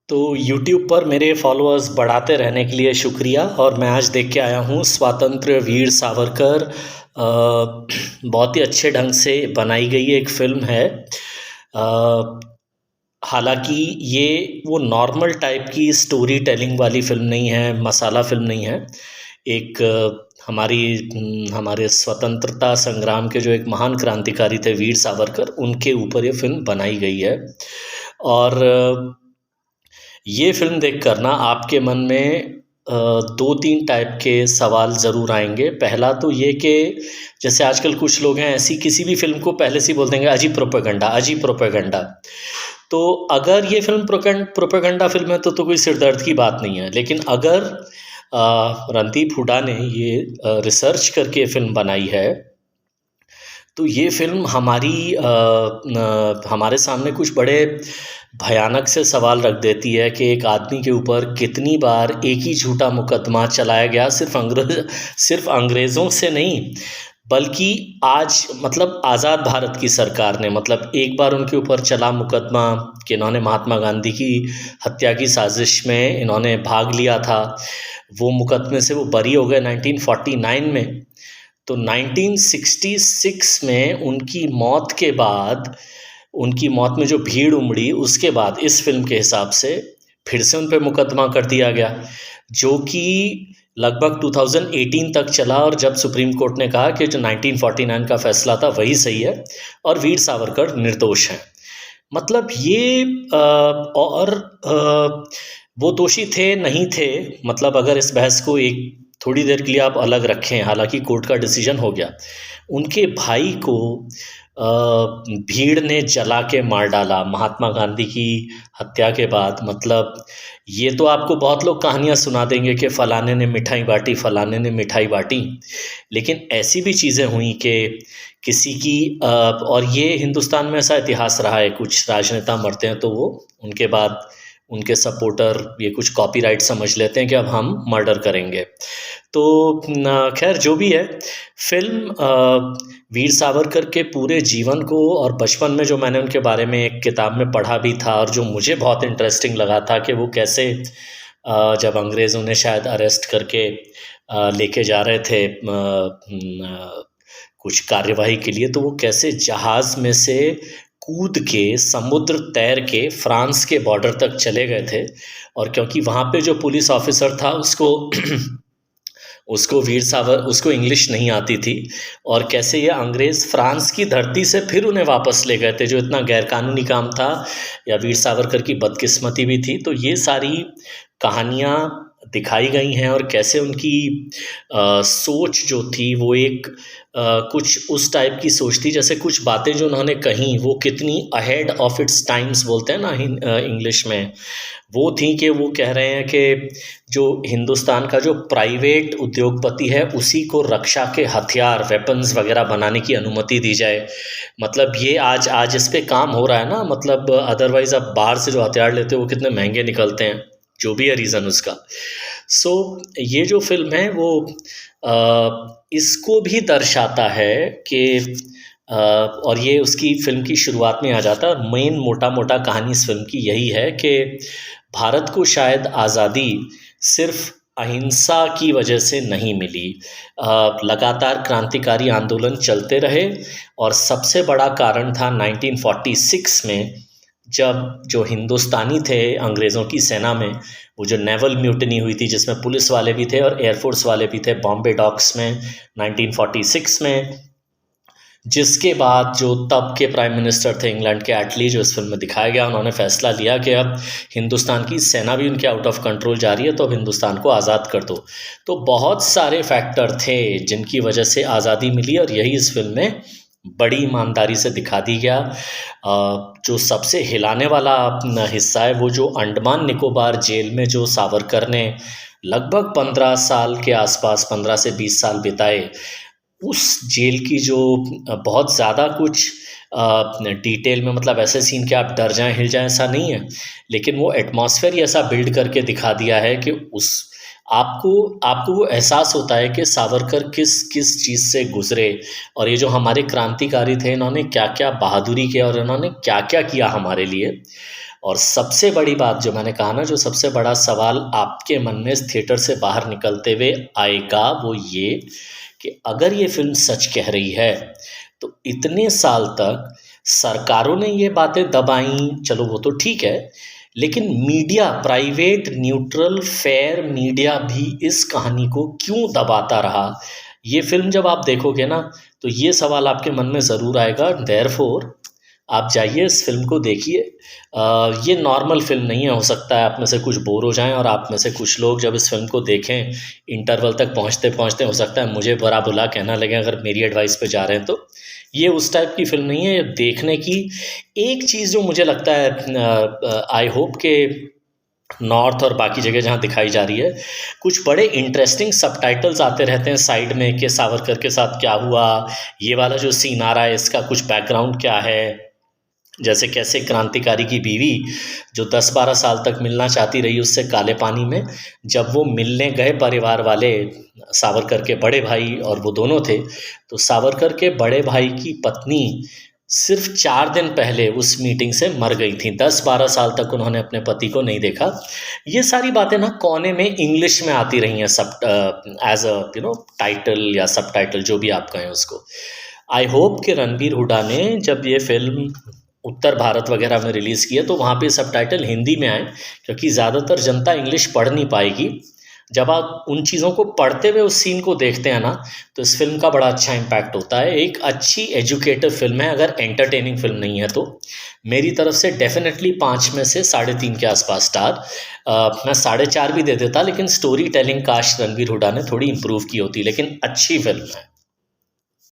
तो यूट्यूब पर मेरे फॉलोअर्स बढ़ाते रहने के लिए शुक्रिया। और मैं आज देख के आया हूँ स्वातंत्र्य वीर सावरकर। बहुत ही अच्छे ढंग से बनाई गई एक फ़िल्म है। हालांकि ये वो नॉर्मल टाइप की स्टोरी टेलिंग वाली फ़िल्म नहीं है, मसाला फ़िल्म नहीं है। एक हमारे स्वतंत्रता संग्राम के जो एक महान क्रांतिकारी थे वीर सावरकर, उनके ऊपर ये फ़िल्म बनाई गई है। और ये फ़िल्म देखकर ना आपके मन में 2-3 टाइप के सवाल ज़रूर आएँगे। पहला तो ये कि जैसे आजकल कुछ लोग हैं, ऐसी किसी भी फ़िल्म को पहले से ही बोल देंगे अजी प्रोपेगेंडा, अजी प्रोपेगेंडा। तो अगर ये फ़िल्म प्रोपेगेंडा फ़िल्म है तो कोई सिर दर्द की बात नहीं है। लेकिन अगर रणदीप हुड्डा ने ये रिसर्च करके ये फ़िल्म बनाई है, तो ये फ़िल्म हमारे सामने कुछ बड़े भयानक से सवाल रख देती है कि एक आदमी के ऊपर कितनी बार एक ही झूठा मुकदमा चलाया गया, सिर्फ अंग्रेज़ों से नहीं, बल्कि आज मतलब आज़ाद भारत की सरकार ने, मतलब एक बार उनके ऊपर चला मुकदमा कि इन्होंने महात्मा गांधी की हत्या की साजिश में इन्होंने भाग लिया था। वो मुकदमे से वो बरी हो गए 1949 में। तो 1966 में उनकी मौत के बाद, उनकी मौत में जो भीड़ उमड़ी, उसके बाद इस फ़िल्म के हिसाब से फिर से उन पे मुकदमा कर दिया गया, जो कि लगभग 2018 तक चला। और जब सुप्रीम कोर्ट ने कहा कि जो 1949 का फ़ैसला था वही सही है और वीर सावरकर निर्दोष हैं। मतलब ये वो दोषी थे नहीं थे, मतलब अगर इस बहस को एक थोड़ी देर के लिए आप अलग रखें, हालांकि कोर्ट का डिसीजन हो गया, उनके भाई को भीड़ ने जला के मार डाला महात्मा गांधी की हत्या के बाद। मतलब ये तो आपको बहुत लोग कहानियाँ सुना देंगे कि फ़लाने ने मिठाई बाँटी, फ़लाने ने मिठाई बाँटी, लेकिन ऐसी भी चीज़ें हुई कि किसी की और ये हिंदुस्तान में ऐसा इतिहास रहा है, कुछ राजनेता मरते हैं तो वो उनके बाद उनके सपोर्टर ये कुछ कॉपीराइट समझ लेते हैं कि अब हम मर्डर करेंगे। तो खैर जो भी है, फ़िल्म वीर सावरकर के पूरे जीवन को, और बचपन में जो मैंने उनके बारे में एक किताब में पढ़ा भी था और जो मुझे बहुत इंटरेस्टिंग लगा था कि वो कैसे जब अंग्रेज़ उन्हें शायद अरेस्ट करके लेके जा रहे थे कुछ कार्यवाही के लिए, तो वो कैसे जहाज़ में से कूद के समुद्र तैर के फ्रांस के बॉर्डर तक चले गए थे। और क्योंकि वहाँ पे जो पुलिस ऑफिसर था उसको इंग्लिश नहीं आती थी, और कैसे ये अंग्रेज़ फ्रांस की धरती से फिर उन्हें वापस ले गए थे, जो इतना गैरकानूनी काम था, या वीर सावरकर की बदकिस्मती भी थी। तो ये सारी कहानियाँ दिखाई गई हैं, और कैसे उनकी सोच जो थी वो एक कुछ उस टाइप की सोच थी, जैसे कुछ बातें जो उन्होंने कहीं वो कितनी अहेड ऑफ इट्स टाइम्स बोलते हैं ना इंग्लिश में, वो थी कि वो कह रहे हैं कि जो हिंदुस्तान का जो प्राइवेट उद्योगपति है उसी को रक्षा के हथियार, वेपन्स वगैरह बनाने की अनुमति दी जाए। मतलब ये आज इस पे काम हो रहा है ना, मतलब अदरवाइज़ आप बाहर से जो हथियार लेते हो वो कितने महंगे निकलते हैं, जो भी है रीज़न उसका। सो ये जो फ़िल्म है वो इसको भी दर्शाता है कि और ये उसकी फ़िल्म की शुरुआत में आ जाता है, और मेन मोटा कहानी इस फ़िल्म की यही है कि भारत को शायद आज़ादी सिर्फ अहिंसा की वजह से नहीं मिली। लगातार क्रांतिकारी आंदोलन चलते रहे, और सबसे बड़ा कारण था 1946 में, जब जो हिंदुस्तानी थे अंग्रेज़ों की सेना में, वो जो नेवल म्यूटिनी हुई थी जिसमें पुलिस वाले भी थे और एयरफोर्स वाले भी थे, बॉम्बे डॉक्स में 1946 में, जिसके बाद जो तब के प्राइम मिनिस्टर थे इंग्लैंड के एटली, जो इस फिल्म में दिखाया गया, उन्होंने फैसला लिया कि अब हिंदुस्तान की सेना भी उनके आउट ऑफ कंट्रोल जा रही है, तो अब हिंदुस्तान को आज़ाद कर दो। तो बहुत सारे फैक्टर थे जिनकी वजह से आज़ादी मिली, और यही इस फिल्म में बड़ी ईमानदारी से दिखा दी गया। जो सबसे हिलाने वाला हिस्सा है वो जो अंडमान निकोबार जेल में जो सावरकर ने लगभग 15 साल के आसपास, 15 से 20 साल बिताए, उस जेल की जो बहुत ज़्यादा कुछ डिटेल में, मतलब ऐसे सीन कि आप डर जाएं हिल जाएं ऐसा नहीं है, लेकिन वो एटमॉस्फेयर ही ऐसा बिल्ड करके दिखा दिया है कि उस आपको वो एहसास होता है कि सावरकर किस किस चीज़ से गुजरे, और ये जो हमारे क्रांतिकारी थे इन्होंने क्या क्या बहादुरी किया और इन्होंने क्या क्या किया हमारे लिए। और सबसे बड़ी बात जो मैंने कहा ना, जो सबसे बड़ा सवाल आपके मन में इस थिएटर से बाहर निकलते हुए आएगा, वो ये कि अगर ये फ़िल्म सच कह रही है, तो इतने साल तक सरकारों ने ये बातें दबाई, चलो वो तो ठीक है, लेकिन media, private, neutral, fair media भी इस कहानी को क्यों दबाता रहा? ये फ़िल्म जब आप देखोगे ना, तो ये सवाल आपके मन में ज़रूर आएगा। देयरफॉर आप जाइए, इस फ़िल्म को देखिए। ये नॉर्मल फ़िल्म नहीं है, हो सकता है आप में से कुछ बोर हो जाएँ और आप में से कुछ लोग जब इस फ़िल्म को देखें, इंटरवल तक पहुँचते-पहुँचते हो सकता है मुझे बुरा-भला कहना लगे अगर मेरी एडवाइस पे जा रहे हैं तो। ये उस टाइप की फ़िल्म नहीं है, ये देखने की। एक चीज़ जो मुझे लगता है, आई होप के नॉर्थ और बाकी जगह जहाँ दिखाई जा रही है, कुछ बड़े इंटरेस्टिंग सबटाइटल्स आते रहते हैं साइड में कि सावरकर के साथ क्या हुआ, ये वाला जो सीन आ रहा है इसका कुछ बैकग्राउंड क्या है। जैसे कैसे क्रांतिकारी की बीवी जो 10-12 साल तक मिलना चाहती रही उससे काले पानी में, जब वो मिलने गए परिवार वाले, सावरकर के बड़े भाई और वो दोनों थे, तो सावरकर के बड़े भाई की पत्नी सिर्फ 4 दिन पहले उस मीटिंग से मर गई थी। 10-12 साल तक उन्होंने अपने पति को नहीं देखा। ये सारी बातें ना कोने में इंग्लिश में आती रही हैं, सब एज अ टाइटल या सब टाइटल, जो भी आप कहें उसको। आई होप कि रणबीर हुड्डा ने जब ये फिल्म उत्तर भारत वगैरह में रिलीज़ की है तो वहाँ पे सबटाइटल हिंदी में आए, क्योंकि ज़्यादातर जनता इंग्लिश पढ़ नहीं पाएगी। जब आप उन चीज़ों को पढ़ते हुए उस सीन को देखते हैं ना, तो इस फिल्म का बड़ा अच्छा इम्पैक्ट होता है। एक अच्छी एजुकेटिव फिल्म है, अगर एंटरटेनिंग फिल्म नहीं है तो। मेरी तरफ से डेफिनेटली 5 में से 3.5 के आसपास स्टार। मैं 4.5 भी दे देता, लेकिन स्टोरी टेलिंग काश रणबीर हुड्डा ने थोड़ी इम्प्रूव की होती, लेकिन अच्छी फिल्म है।